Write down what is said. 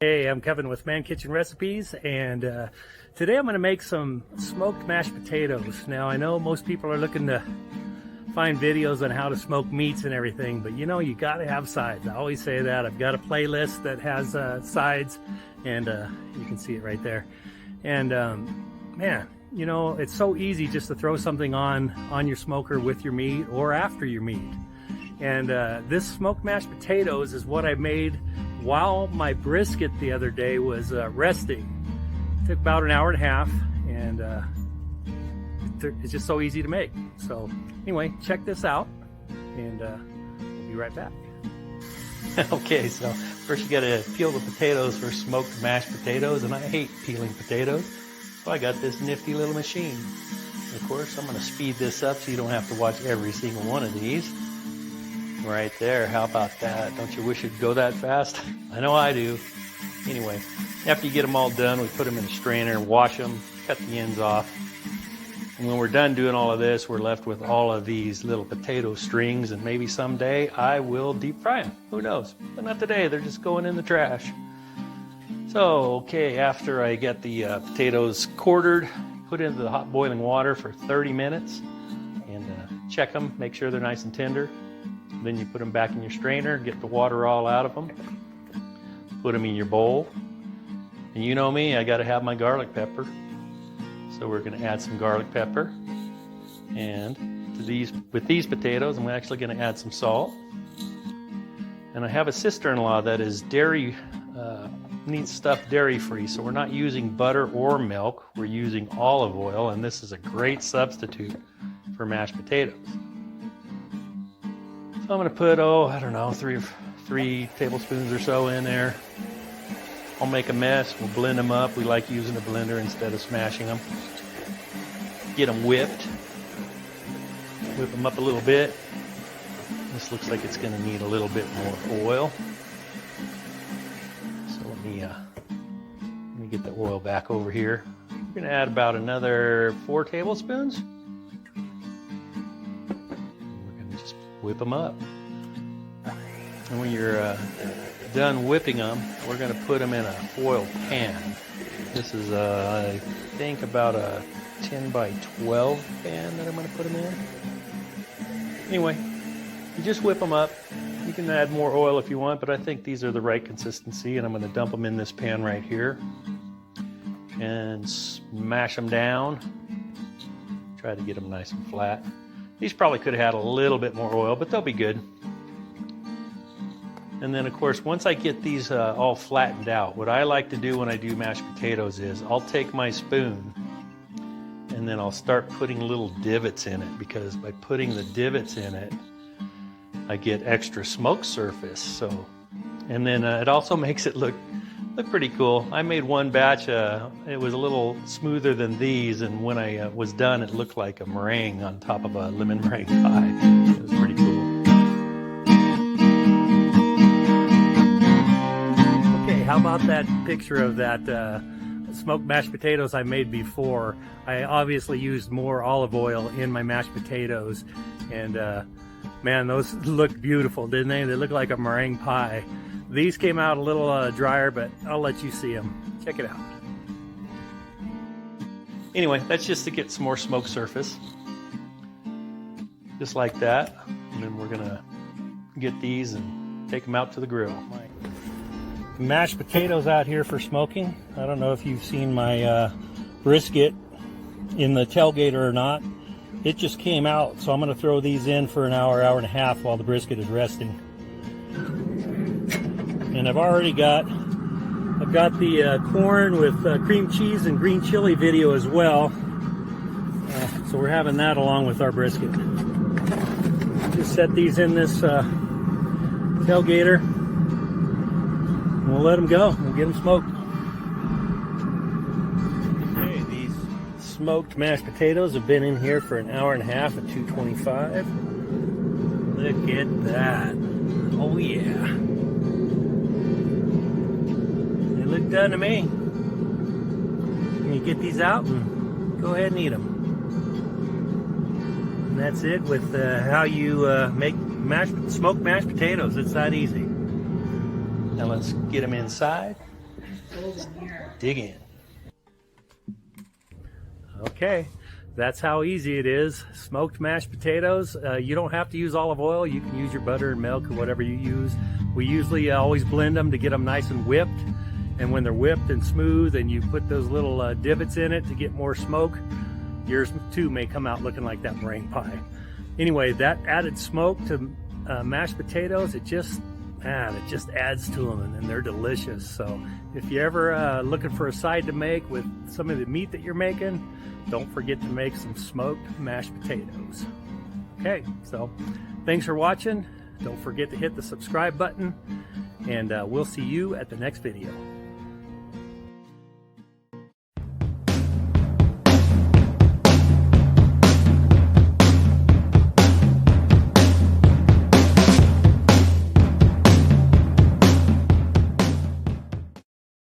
Hey, I'm Kevin with ManKitchenRecipes, and today I'm going to make some smoked mashed potatoes. Now, I know most people are looking to find videos on how to smoke meats and everything, but you know, you got to have sides. I always say that. I've got a playlist that has sides, and you can see it right there. And man, you know, it's so easy just to throw something on your smoker with your meat or after your meat. And this smoked mashed potatoes is what I made while my brisket the other day was resting. It took about an hour and a half, and it's just so easy to make. So anyway, check this out, and we'll be right back. Okay, so first you gotta peel the potatoes for smoked mashed potatoes, and I hate peeling potatoes, so I got this nifty little machine. And of course, I'm gonna speed this up so you don't have to watch every single one of these. Right there, how about that? Don't you wish it'd go that fast? I know I do. Anyway, after you get them all done, we put them in a strainer, wash them, cut the ends off. And when we're done doing all of this, we're left with all of these little potato strings, and maybe someday I will deep fry them. Who knows? But not today, they're just going in the trash. So, okay, after I get the potatoes quartered, put into the hot boiling water for 30 minutes and check them, make sure they're nice and tender. Then you put them back in your strainer, get the water all out of them, put them in your bowl. And you know me, I gotta have my garlic pepper. So we're gonna add some garlic pepper. And with these potatoes, I'm actually gonna add some salt. And I have a sister-in-law that is needs stuff dairy-free, so we're not using butter or milk, we're using olive oil, and this is a great substitute for mashed potatoes. So I'm going to put, I don't know, three tablespoons or so in there. I'll make a mess. We'll blend them up. We like using a blender instead of smashing them. Get them whipped. Whip them up a little bit. This looks like it's going to need a little bit more oil. So let me get the oil back over here. We're going to add about another 4 tablespoons. Whip them up. And when you're done whipping them, we're going to put them in a foil pan. This is, I think, about a 10 by 12 pan that I'm going to put them in. Anyway, you just whip them up. You can add more oil if you want, but I think these are the right consistency, and I'm going to dump them in this pan right here and smash them down. Try to get them nice and flat. These probably could have had a little bit more oil, but they'll be good. And then, of course, once I get these all flattened out, what I like to do when I do mashed potatoes is I'll take my spoon and then I'll start putting little divots in it, because by putting the divots in it, I get extra smoke surface. So, and then it also makes it look pretty cool. I made one batch, it was a little smoother than these, and when I was done, it looked like a meringue on top of a lemon meringue pie. It was pretty cool. Okay, how about that picture of that smoked mashed potatoes I made before? I obviously used more olive oil in my mashed potatoes, and man, those looked beautiful, didn't they? They look like a meringue pie. These came out a little drier, but I'll let you see them. Check it out. Anyway, that's just to get some more smoke surface. Just like that. And then we're gonna get these and take them out to the grill. Mashed potatoes out here for smoking. I don't know if you've seen my brisket in the Tailgater or not. It just came out, so I'm gonna throw these in for an hour, hour and a half while the brisket is resting. And I've got the corn with cream cheese and green chili video as well. So we're having that along with our brisket. Just set these in this Tailgater. And we'll let them go. We'll get them smoked. Okay, these smoked mashed potatoes have been in here for an hour and a half at 225. Look at that. Oh yeah. Look done to me. You get these out and go ahead and eat them. And that's it with how you make smoked mashed potatoes. It's that easy. Now let's get them inside Dig in. Okay, that's how easy it is. Smoked mashed potatoes. You don't have to use olive oil. You can use your butter and milk or whatever you use. We usually always blend them to get them nice and whipped. And when they're whipped and smooth and you put those little divots in it to get more smoke, yours too may come out looking like that meringue pie. Anyway, that added smoke to mashed potatoes, it just adds to them, and they're delicious. So if you're ever looking for a side to make with some of the meat that you're making, don't forget to make some smoked mashed potatoes. Okay, so thanks for watching. Don't forget to hit the subscribe button, and we'll see you at the next video.